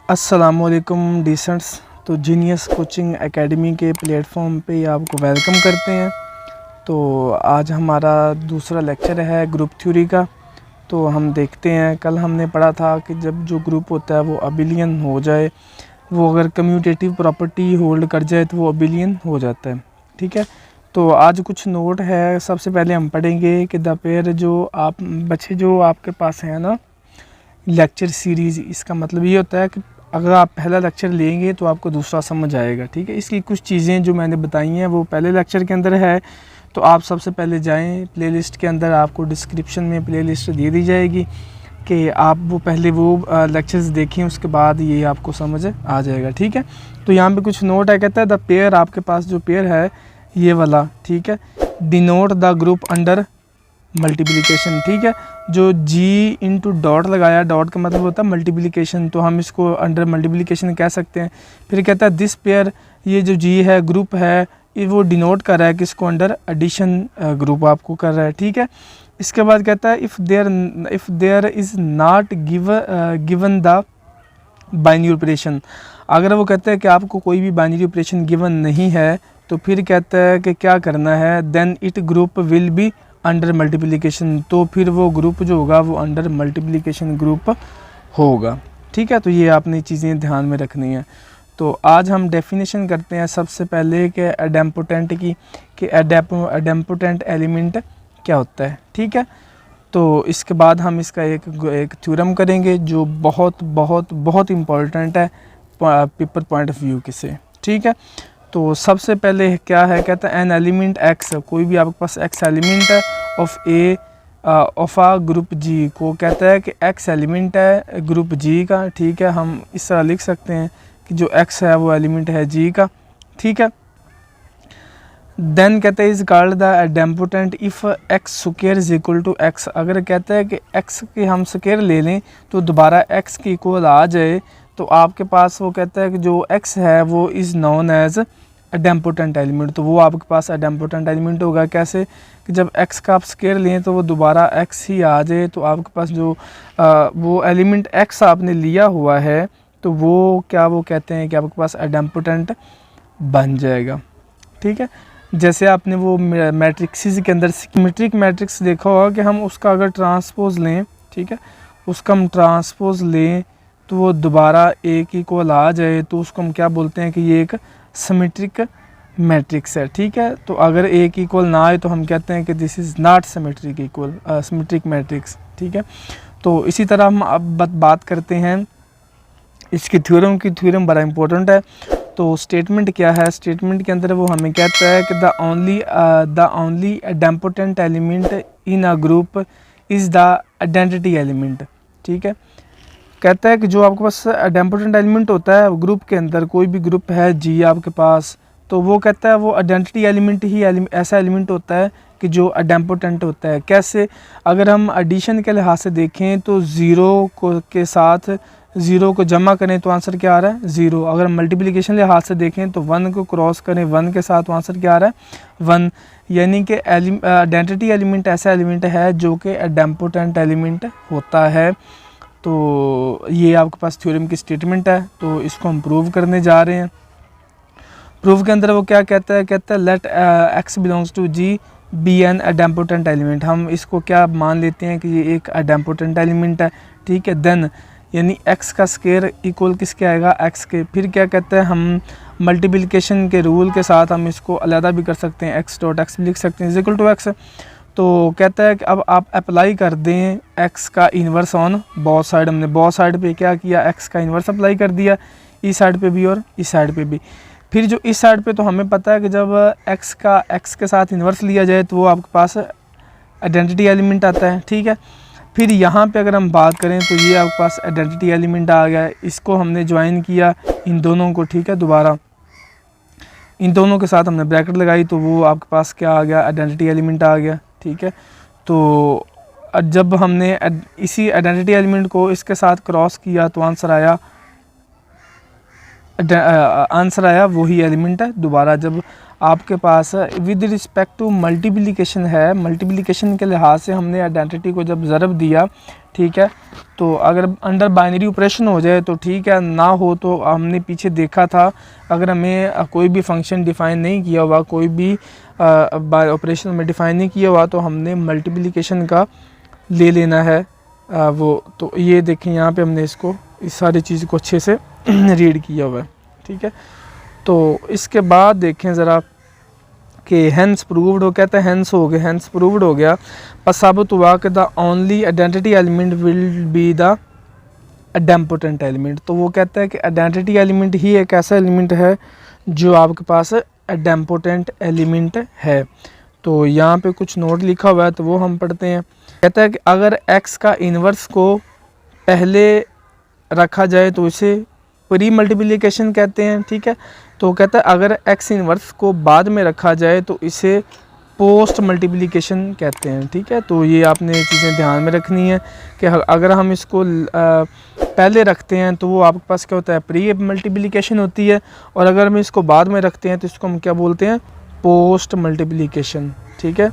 अस्सलामुअलैकुम डिसेंट्स। तो genius coaching academy के प्लेटफॉर्म पे आपको वेलकम करते हैं। तो आज हमारा दूसरा लेक्चर है ग्रुप थ्योरी का। तो हम देखते हैं, कल हमने पढ़ा था कि जब जो ग्रुप होता है वो अबिलियन हो जाए, वो अगर कम्यूटेटिव प्रॉपर्टी होल्ड कर जाए तो वो अबिलियन हो जाता है। ठीक है, तो आज कुछ नोट है। सबसे पहले हम पढ़ेंगे कि द पेयर जो आप बच्चे जो आपके पास हैं ना लेक्चर सीरीज़, इसका मतलब ये होता है कि अगर आप पहला लेक्चर लेंगे तो आपको दूसरा समझ आएगा। ठीक है, इसकी कुछ चीज़ें जो मैंने बताई हैं वो पहले लेक्चर के अंदर है। तो आप सबसे पहले जाएं प्लेलिस्ट के अंदर, आपको डिस्क्रिप्शन में प्लेलिस्ट दे दी जाएगी कि आप वो पहले वो लेक्चर्स देखें, उसके बाद ये आपको समझ आ जाएगा। ठीक है, तो यहाँ पे कुछ नोट है। कहता है द पेयर, आपके पास जो पेयर है ये वाला, ठीक है, denote the group under multiplication. ठीक है, जो जी इंटू डॉट लगाया, डॉट का मतलब होता है मल्टीप्लिकेशन, तो हम इसको अंडर मल्टीप्लिकेशन कह सकते हैं। फिर कहता है दिस पेयर, ये जो जी है ग्रुप है, ये वो डिनोट कर रहा है किसको, अंडर एडिशन ग्रुप आपको कर रहा है। ठीक है, इसके बाद कहता है if there is not given the binary operation. अगर वो कहता है कि आपको कोई भी बाइनरी ऑपरेशन गिवन नहीं है तो फिर कहता है कि क्या करना है, then it group will be under multiplication, तो फिर वो ग्रुप जो होगा वो अंडर मल्टीप्लिकेशन ग्रुप होगा। ठीक है, तो ये आपने चीज़ें ध्यान में रखनी है। तो आज हम डेफिनेशन करते हैं सबसे पहले कि एडेम्पोटेंट की, कि एडेम्पोटेंट एलिमेंट क्या होता है। ठीक है, तो इसके बाद हम इसका एक थ्योरम करेंगे जो बहुत बहुत बहुत इम्पॉर्टेंट है पेपर पॉइंट ऑफ व्यू से। ठीक है, तो सबसे पहले क्या है, कहता है एन एलिमेंट एक्स, कोई भी आपके पास एक्स एलिमेंट है of a of a group G, को कहता है कि एक्स एलिमेंट है ग्रुप जी का। ठीक है, हम इस तरह लिख सकते हैं कि जो एक्स है वो एलिमेंट है जी का। ठीक है, देन कहते हैं is called the idempotent if x square is equal to x. अगर कहता है कि एक्स की हम स्क्वायर ले लें तो दोबारा एक्स की इक्वल आ जाए, तो आपके पास वो कहता है कि जो एक्स है वो इज़ नोन एज एडेम्पोटेंट एलिमेंट, तो वो आपके पास एडेम्पोटेंट एलिमेंट होगा। कैसे कि जब एक्स का आप स्क्वायर लें तो वो दोबारा एक्स ही आ जाए, तो आपके पास जो वो एलिमेंट एक्स आपने लिया हुआ है तो वो क्या वो कहते हैं कि आपके पास एडेम्पोटेंट बन जाएगा। ठीक है, जैसे आपने वो मैट्रिक्सिस के अंदर सिमेट्रिक मैट्रिक्स देखा होगा कि हम उसका अगर ट्रांसपोज लें, ठीक है, उसका हम ट्रांसपोज लें तो वो दोबारा एक इक्वल आ जाए, तो उसको हम क्या बोलते हैं कि ये एक सिमेट्रिक मैट्रिक्स है। ठीक है, तो अगर एक इक्वल ना आए तो हम कहते हैं कि this is not symmetric equal symmetric matrix. ठीक है, तो इसी तरह हम अब बात करते हैं इसकी थ्योरम की। थ्योरम बड़ा इंपॉर्टेंट है। तो स्टेटमेंट क्या है, स्टेटमेंट के अंदर वो हमें कहता है कि the only idempotent element in a group is the identity element. ठीक है, कहता है कि जो आपके पास एडेम्पोटेंट एलिमेंट होता है ग्रुप के अंदर, कोई भी ग्रुप है जी आपके पास, तो वो कहता है वो आइडेंटिटी एलिमेंट ही ऐसा एलिमेंट होता है कि जो एडेम्पोटेंट होता है। कैसे, अगर हम एडिशन के लिहाज से देखें तो ज़ीरो को के साथ ज़ीरो को जमा करें तो आंसर क्या आ रहा है, ज़ीरो। अगर मल्टीप्लिकेशन लिहाज से देखें तो वन को क्रॉस करें वन के साथ तो आंसर क्या आ रहा है, वन। यानी कि आइडेंटिटी एलिमेंट ऐसा एलिमेंट है जो कि एडेम्पोटेंट एलिमेंट होता है। तो ये आपके पास थ्योरम की स्टेटमेंट है, तो इसको हम प्रूव करने जा रहे हैं। प्रूफ के अंदर वो क्या कहता है, कहता है let x belongs to G be an idempotent element. हम इसको क्या मान लेते हैं कि ये एक एडेम्पोटेंट एलिमेंट है। ठीक है, देन यानी एक्स का स्क्वायर इक्वल किसके आएगा, एक्स के। फिर क्या कहते हैं, हम मल्टीप्लिकेशन के रूल के साथ हम इसको अलग भी कर सकते हैं, एक्स डॉट एक्स भी लिख सकते हैं इज इक्वल टू एक्स। तो कहता है कि अब आप अप्लाई कर दें एक्स का इन्वर्स ऑन बोथ साइड। हमने बोथ साइड पे क्या किया, एक्स का इन्वर्स अप्लाई कर दिया, इस साइड पे भी और इस साइड पे भी। फिर जो इस साइड पे, तो हमें पता है कि जब एक्स का एक्स के साथ इन्वर्स लिया जाए तो वो आपके पास आइडेंटिटी एलिमेंट आता है। ठीक है, फिर यहाँ पे अगर हम बात करें तो ये आपके पास आइडेंटिटी एलिमेंट आ गया, इसको हमने ज्वाइन किया इन दोनों को। ठीक है, दोबारा इन दोनों के साथ हमने ब्रैकेट लगाई तो वो आपके पास क्या आ गया, आइडेंटिटी एलिमेंट आ गया। ठीक है, तो जब हमने इसी आइडेंटिटी एलिमेंट को इसके साथ क्रॉस किया तो आंसर आया आंसर आया वही एलिमेंट है। दोबारा जब आपके पास विद रिस्पेक्ट टू मल्टीप्लिकेशन है, मल्टीप्लिकेशन के लिहाज से हमने आइडेंटिटी को जब ज़रब दिया, ठीक है, तो अगर अंडर बाइनरी ऑपरेशन हो जाए तो ठीक है, ना हो तो हमने पीछे देखा था अगर हमें कोई भी फंक्शन डिफ़ाइन नहीं किया हुआ, कोई भी ऑपरेशन में डिफ़ाइन नहीं किया हुआ, तो हमने मल्टीप्लिकेशन का ले लेना है वो। तो ये देखें यहाँ पे हमने इसको इस सारी चीज़ को अच्छे से रीड किया हुआ है, ठीक है। तो इसके बाद देखें ज़रा कि हैंस प्रूव्ड हो, कहते हैं हैंस हो गया, हैंस प्रूव्ड हो गया, पर साबित हुआ कि the only identity element will be the idempotent element. तो वो कहता है कि आइडेंटिटी एलिमेंट ही एक ऐसा एलिमेंट है जो आपके पास एडेम्पोटेंट एलिमेंट है। तो यहाँ पे कुछ नोट लिखा हुआ है तो वो हम पढ़ते हैं। कहता है कि अगर x का इन्वर्स को पहले रखा जाए तो इसे प्री मल्टीप्लिकेशन कहते हैं, ठीक है। तो कहता है अगर x इन्वर्स को बाद में रखा जाए तो इसे पोस्ट मल्टीप्लिकेशन कहते हैं, ठीक है। तो ये आपने चीज़ें ध्यान में रखनी है कि अगर हम इसको पहले रखते हैं तो वो आपके पास क्या होता है, प्री मल्टीप्लिकेशन होती है, और अगर हम इसको बाद में रखते हैं तो इसको हम क्या बोलते हैं, पोस्ट मल्टीप्लिकेशन, ठीक है।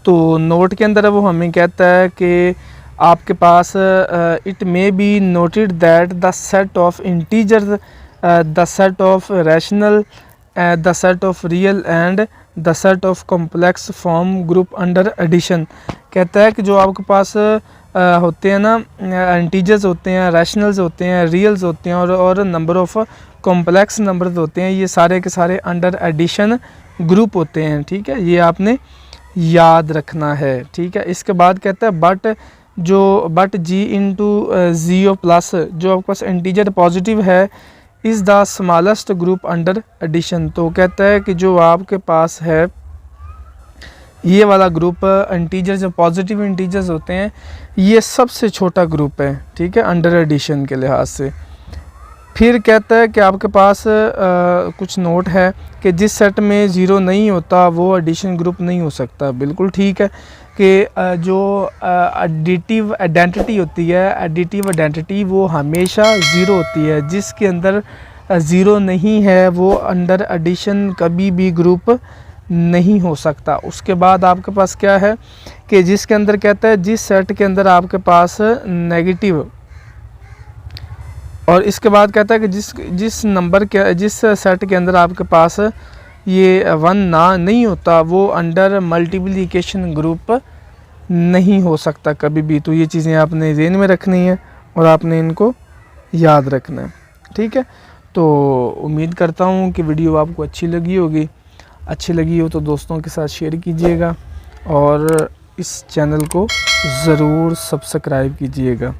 तो नोट के अंदर वो हमें कहता है कि आपके पास it may be noted that the set of integers, the set of rational, the set of real and the set of complex form group under addition. कहता है कि जो आपके पास होते हैं ना, इंटीजर्स होते हैं, रैशनल्स होते हैं, रियल्स होते हैं, और नंबर ऑफ कॉम्प्लेक्स नंबर्स होते हैं, ये सारे के सारे अंडर एडिशन ग्रुप होते हैं, ठीक है। ये आपने याद रखना है, ठीक है। इसके बाद कहता है but G into zero plus, जो आपके पास इंटीजर पॉजिटिव है, is the smallest group under addition. तो कहता है कि जो आपके पास है ये वाला ग्रुप इंटीजर, जो पॉजिटिव इंटीजर्स होते हैं, ये सबसे छोटा ग्रुप है, ठीक है, अंडर एडिशन के लिहाज से। फिर कहता है कि आपके पास कुछ नोट है कि जिस सेट में ज़ीरो नहीं होता वो एडिशन ग्रुप नहीं हो सकता। बिल्कुल ठीक है कि जो एडिटिव आइडेंटिटी होती है, एडिटिव आइडेंटिटी वो हमेशा ज़ीरो होती है। जिसके अंदर ज़ीरो नहीं है वो अंडर एडिशन कभी भी ग्रुप नहीं हो सकता। उसके बाद आपके पास क्या है कि जिसके अंदर कहता है जिस सेट के अंदर आपके पास नेगेटिव, और इसके बाद कहता है कि जिस सेट के अंदर आपके पास ये वन नहीं होता वो अंडर मल्टीप्लिकेशन ग्रुप नहीं हो सकता कभी भी। तो ये चीज़ें आपने ज़हन में रखनी है और आपने इनको याद रखना है, ठीक है। तो उम्मीद करता हूँ कि वीडियो आपको अच्छी लगी होगी। अच्छी लगी हो तो दोस्तों के साथ शेयर कीजिएगा और इस चैनल को ज़रूर सब्सक्राइब कीजिएगा।